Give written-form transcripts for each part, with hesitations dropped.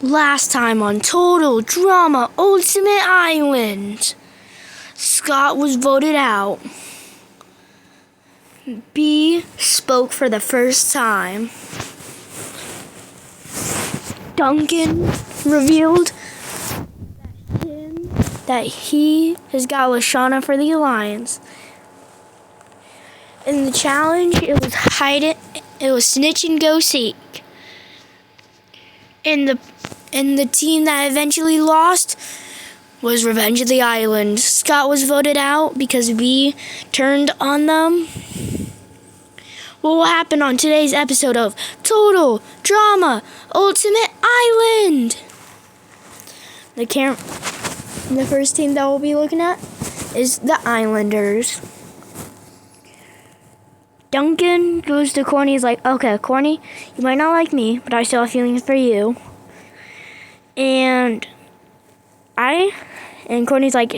Last time on Total Drama Ultimate Island, Scott was voted out. B spoke for the first time. Duncan revealed that he has got Lashana for the Alliance. In the challenge, it was snitch and go seek. And the team that eventually lost was Revenge of the Island. Scott was voted out because we turned on them. What will happen on today's episode of Total Drama Ultimate Island? The first team that we'll be looking at is the Islanders. Duncan goes to Corny. He's like, okay, Corny, you might not like me, but I still have feelings for you. And Corny's like,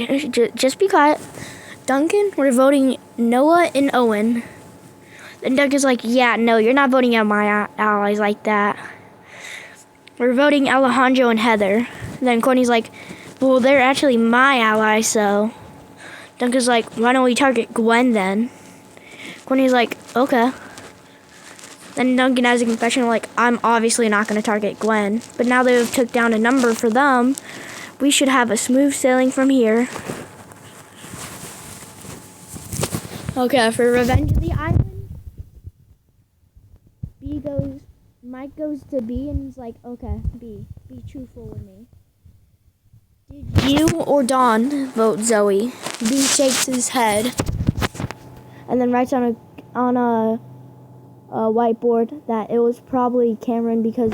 just be quiet. Duncan, we're voting Noah and Owen. And Duncan's like, yeah, no, you're not voting out my allies like that. We're voting Alejandro and Heather. Then Corny's like, well, they're actually my allies, so. Duncan's like, why don't we target Gwen then? Corny's like, okay. Then Duncan has a confession like, I'm obviously not going to target Gwen. But now they've took down a number for them, we should have a smooth sailing from here. Okay, for Revenge of the Island, Mike goes to B and he's like, okay, B, be truthful with me. Did you or Dawn vote Zoe? B shakes his head and then writes on a whiteboard that it was probably Cameron because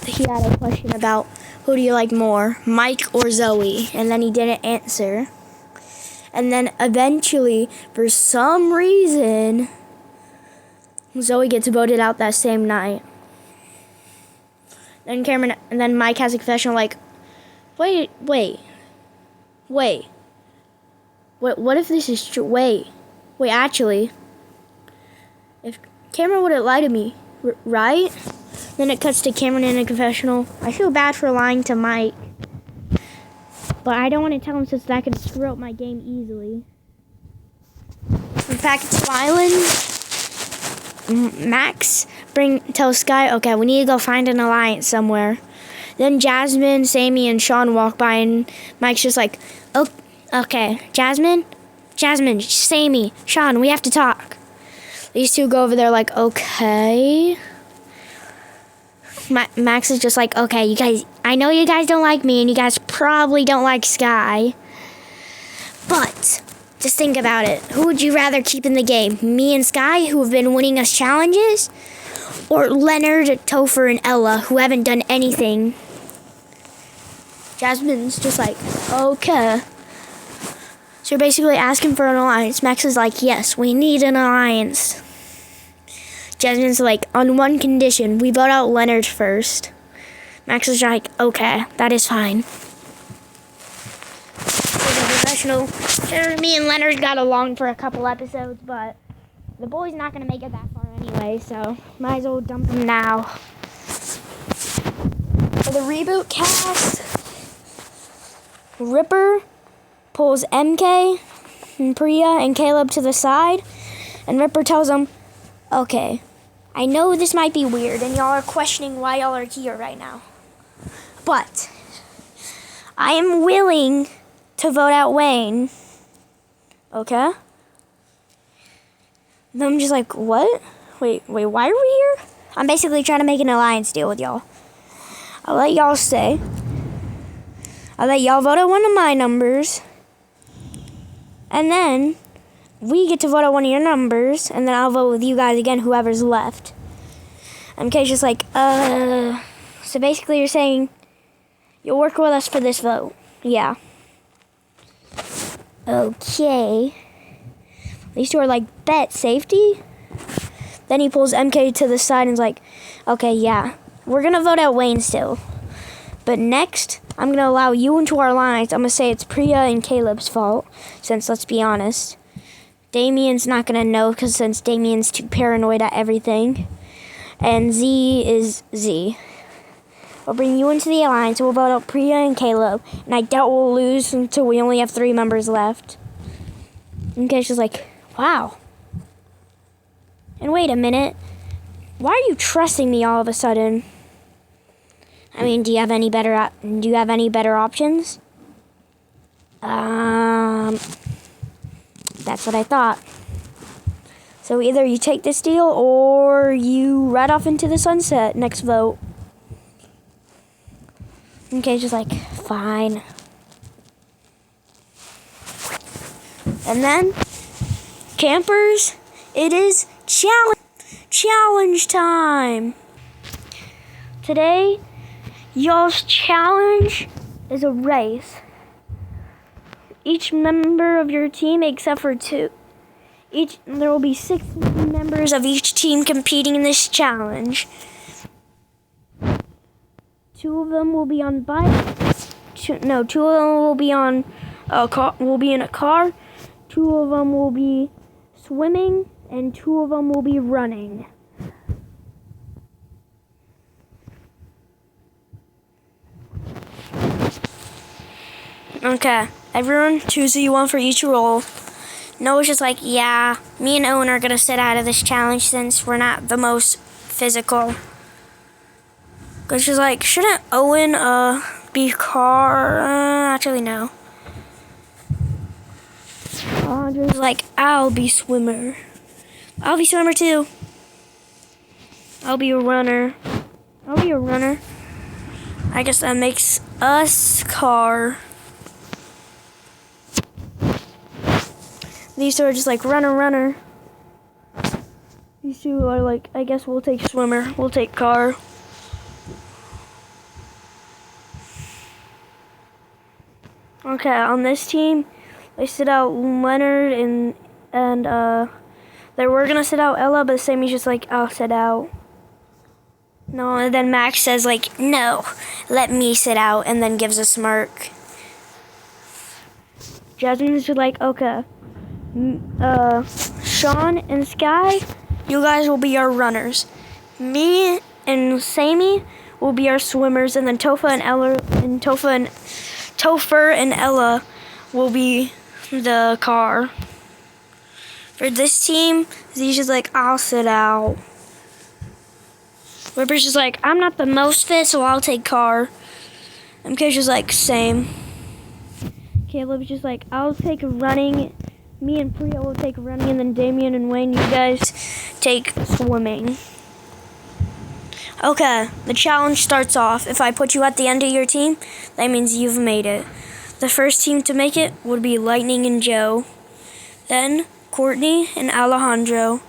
he had a question about who do you like more, Mike or Zoe, and then he didn't answer. And then eventually, for some reason, Zoe gets voted out that same night. Then Mike has a confession like, wait, what if this is true? Wait, actually, if Cameron wouldn't lie to me, right? Then it cuts to Cameron in a confessional. I feel bad for lying to Mike, but I don't want to tell him since that could screw up my game easily. Back to Island, Max tells Sky, okay, we need to go find an alliance somewhere. Then Jasmine, Sammy, and Sean walk by, and Mike's just like, oh, okay, Jasmine, Sammy, Sean, we have to talk. These two go over there like, okay. Max is just like, okay, you guys, I know you guys don't like me, and you guys probably don't like Sky. But, just think about it. Who would you rather keep in the game? Me and Sky, who have been winning us challenges? Or Leonard, Topher, and Ella, who haven't done anything? Jasmine's just like, okay. So you're basically asking for an alliance. Max is like, yes, we need an alliance. Jasmine's like, on one condition, we vote out Leonard first. Max is like, okay, that is fine. Professional. Sure, me and Leonard got along for a couple episodes, but the boy's not going to make it that far anyway, so might as well dump him now. For the reboot cast, Ripper pulls MK and Priya and Caleb to the side, and Ripper tells them, okay, I know this might be weird, and y'all are questioning why y'all are here right now, but I am willing to vote out Wayne, okay? And I'm just like, what? Wait, why are we here? I'm basically trying to make an alliance deal with y'all. I'll let y'all stay. I'll let y'all vote out one of my numbers, and then we get to vote out one of your numbers, and then I'll vote with you guys again, whoever's left. MK's just like, so basically you're saying you'll work with us for this vote. Yeah. Okay. These two are like, bet, safety? Then he pulls MK to the side and is like, okay, yeah, we're going to vote out Wayne still. But next, I'm going to allow you into our alliance. I'm going to say it's Priya and Caleb's fault, since, let's be honest, Damien's not going to know since Damien's too paranoid at everything. And Z is Z. I'll bring you into the alliance. We'll vote out Priya and Caleb. And I doubt we'll lose until we only have 3 members left. Okay, she's like, wow. And wait a minute. Why are you trusting me all of a sudden? I mean, do you have any better options? That's what I thought. So either you take this deal or you ride off into the sunset. Next vote. Okay, just like, fine. And then, campers, it is challenge time. Today, y'all's challenge is a race. Each member of your team, except for 2. There will be 6 members of each team competing in this challenge. 2 of them will be on bikes. 2 of them will be on a car. Will be in a car. 2 of them will be swimming, and 2 of them will be running. Okay, everyone choose who you want for each role. Noah's just like, yeah, me and Owen are gonna sit out of this challenge since we're not the most physical. Cause she's like, shouldn't Owen be car? Actually no. Andre's like, I'll be swimmer. I'll be swimmer too. I'll be a runner. I guess that makes us car. These 2 are just like runner. These 2 are like, I guess we'll take swimmer. We'll take car. Okay, on this team, they sit out Leonard and they were gonna sit out Ella, but Sammy's just like, I'll sit out. No, and then Max says like, no, let me sit out, and then gives a smirk. Jasmine's just like, okay. Sean and Sky, you guys will be our runners. Me and Sammy will be our swimmers, and then Topher and Ella will be the car. For this team, Z's just like, I'll sit out. Ripper's just like, I'm not the most fit, so I'll take car. MK's just like, same. Caleb's just like, I'll take running. Me and Priya will take running, and then Damien and Wayne, you guys take swimming. Okay, the challenge starts off. If I put you at the end of your team, that means you've made it. The first team to make it would be Lightning and Joe. Then Courtney and Alejandro.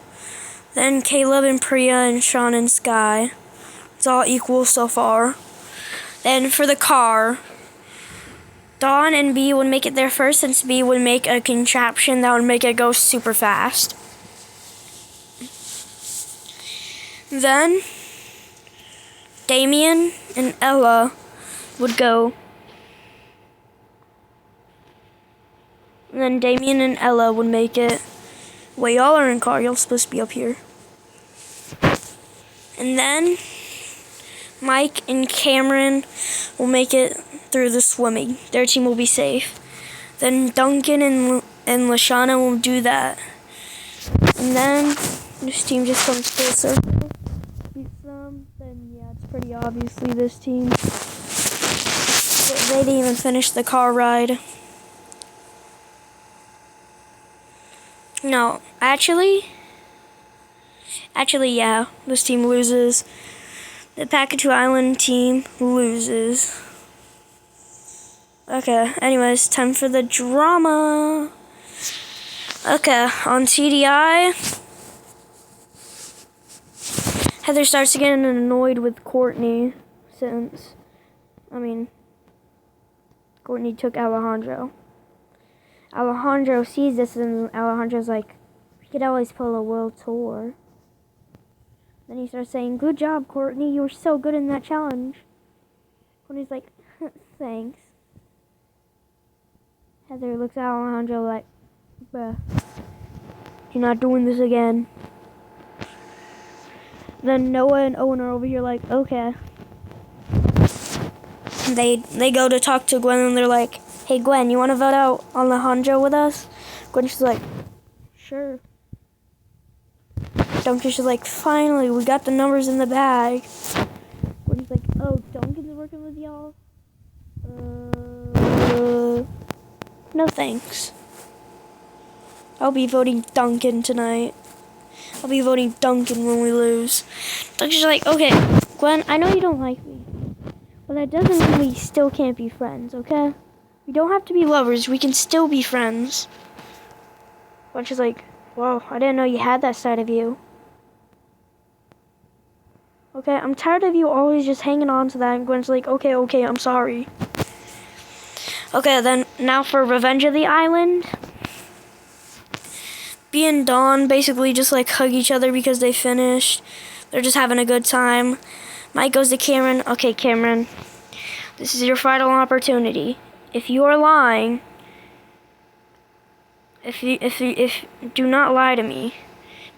Then Caleb and Priya and Sean and Sky. It's all equal so far. Then for the car, Dawn and B would make it there first, since B would make a contraption that would make it go super fast. Then Damien and Ella would go. And then Damien and Ella would make it. Wait, y'all are in car. Y'all supposed to be up here. And then Mike and Cameron will make it through the swimming. Their team will be safe. Then Duncan and Lashana will do that. And then this team just comes full circle. Beats them. Then yeah, it's pretty obviously this team. They didn't even finish the car ride. No, actually, yeah, this team loses. The Packagoo Island team loses. Okay, anyways, time for the drama. Okay, on TDI, Heather starts getting annoyed with Courtney since, Courtney took Alejandro. Alejandro sees this, and Alejandro's like, we could always pull a world tour. Then he starts saying, good job, Courtney. You were so good in that challenge. Courtney's like, thanks. Heather looks at Alejandro like, bruh, you're not doing this again. Then Noah and Owen are over here like, okay. they go to talk to Gwen, and they're like, "Hey Gwen, you want to vote out Alejandro with us?" Gwen's like, "Sure." Duncan's just like, "Finally, we got the numbers in the bag." Gwen's like, "Oh, Duncan's working with y'all? No thanks. I'll be voting Duncan tonight. I'll be voting Duncan when we lose." Duncan's like, "Okay, Gwen, I know you don't like me, but that doesn't mean we still can't be friends, okay? We don't have to be lovers. We can still be friends." Gwen's just like, "Whoa, I didn't know you had that side of you." "Okay, I'm tired of you always just hanging on to that." And Gwen's like, okay, I'm sorry. Okay, then now for Revenge of the Island. Bea and Dawn basically just like hug each other because they finished. They're just having a good time. Mike goes to Cameron. "Okay, Cameron, this is your final opportunity. If you are lying, if do not lie to me.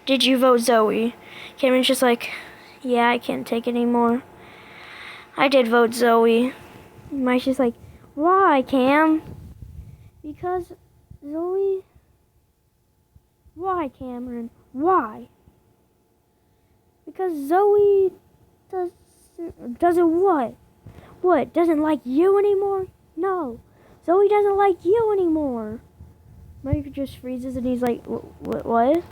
Did you vote Zoe?" Cameron's just like, "Yeah, I can't take it anymore. I did vote Zoe." Mike's just like, "Why, Cam?" "Because Zoe." "Why, Cameron? Why?" "Because Zoe doesn't what? What, doesn't like you anymore? No, Zoe doesn't like you anymore." Mike just freezes and he's like, what?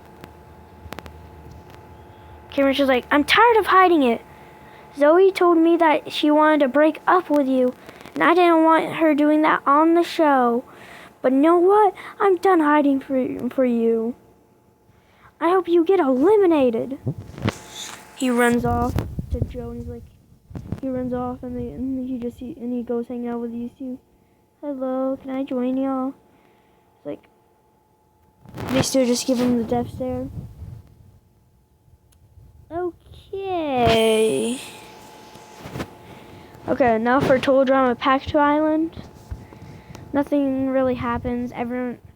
Cameron's just like, "I'm tired of hiding it. Zoe told me that she wanted to break up with you, and I didn't want her doing that on the show. But you know what? I'm done hiding for you. I hope you get eliminated." He runs off to Joe, and he's like, he runs off, and he goes hang out with these two. "Hello, can I join y'all?" It's like, these two just give him the death stare. Okay, now for Total Drama Pack 2 Island. Nothing really happens.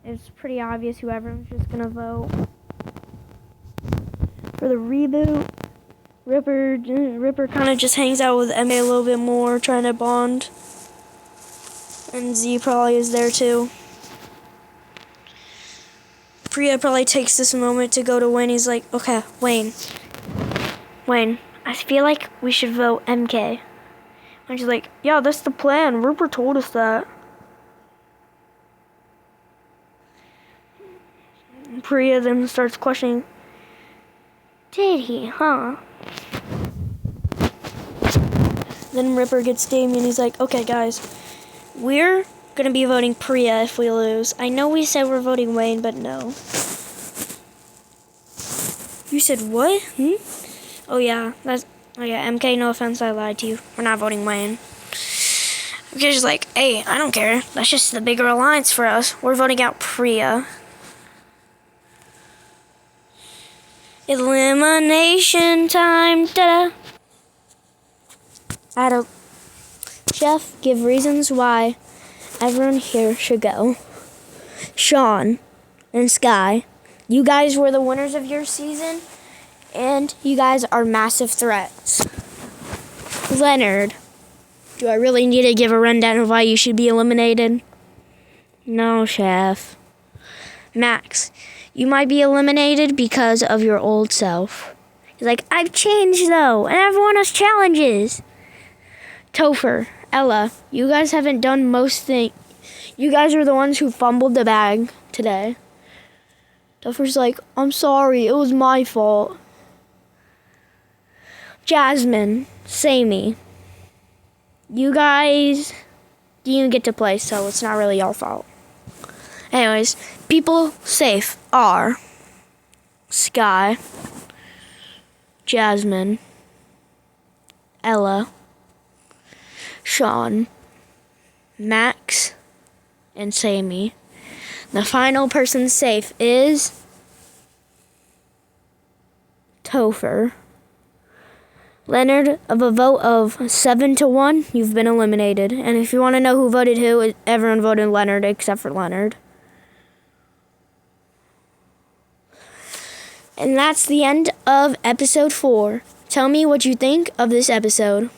It's pretty obvious who everyone's just gonna vote. For the reboot, Ripper kind of just hangs out with MA a little bit more, trying to bond. And Z probably is there too. Priya probably takes this moment to go to Wayne. He's like, "Okay, Wayne, I feel like we should vote MK." And she's like, "Yeah, that's the plan. Rupert told us that." Priya then starts questioning, "Did he, huh?" Then Ripper gets Damien. He's like, "Okay, guys, we're gonna be voting Priya if we lose. I know we said we're voting Wayne, but no." "You said what? Oh yeah, MK, no offense, I lied to you. We're not voting Wayne." MK's just like, "Hey, I don't care. That's just the bigger alliance for us. We're voting out Priya." Elimination time. Ta-da. Adam, Jeff, give reasons why everyone here should go. Sean and Sky, you guys were the winners of your season, and you guys are massive threats. Leonard, do I really need to give a rundown of why you should be eliminated? No, Chef. Max, you might be eliminated because of your old self. He's like, "I've changed though, and everyone has challenges." Topher, Ella, you guys haven't done most things. You guys are the ones who fumbled the bag today. Topher's like, "I'm sorry, it was my fault." Jasmine, Sammy, you guys didn't get to play, so it's not really your fault. Anyways, people safe are Sky, Jasmine, Ella, Sean, Max, and Sammy. The final person safe is Topher. Leonard, of a vote of 7-1, you've been eliminated. And if you want to know who voted who, everyone voted Leonard except for Leonard. And that's the end of episode 4. Tell me what you think of this episode.